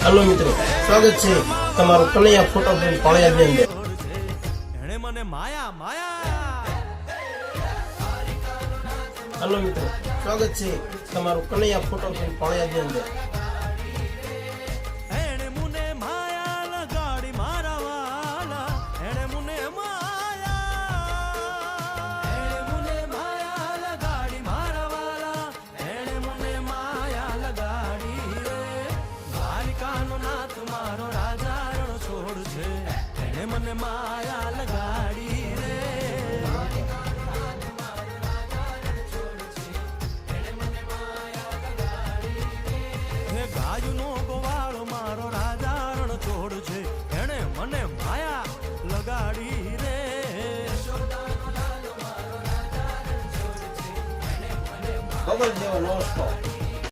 Hello मित्रों, स्वागत है તમારું કનૈયા ફોટો ફ્રેમ પાળિયાની અંદર। એણે મને માયા માયા। हेलो मित्रों, स्वागत है તમારું કનૈયા ફોટો ફ્રેમ પાળિયાની અંદર। એણે મને માયા લગાડી મારા વાલા। એણે મને માયા લગાડી મારા વાલા। એણે મને માયા લગાડી રે। દ્વારિકાનો નાથ મારો રાજા રણ છોડ છે। એણે મને માયા લગાડી રે। ગાયનો ગોવાળો મારો રાજા રણ છોડ છે। એણે મને માયા લગાડી રે। બબલ જેવો નોસ્તો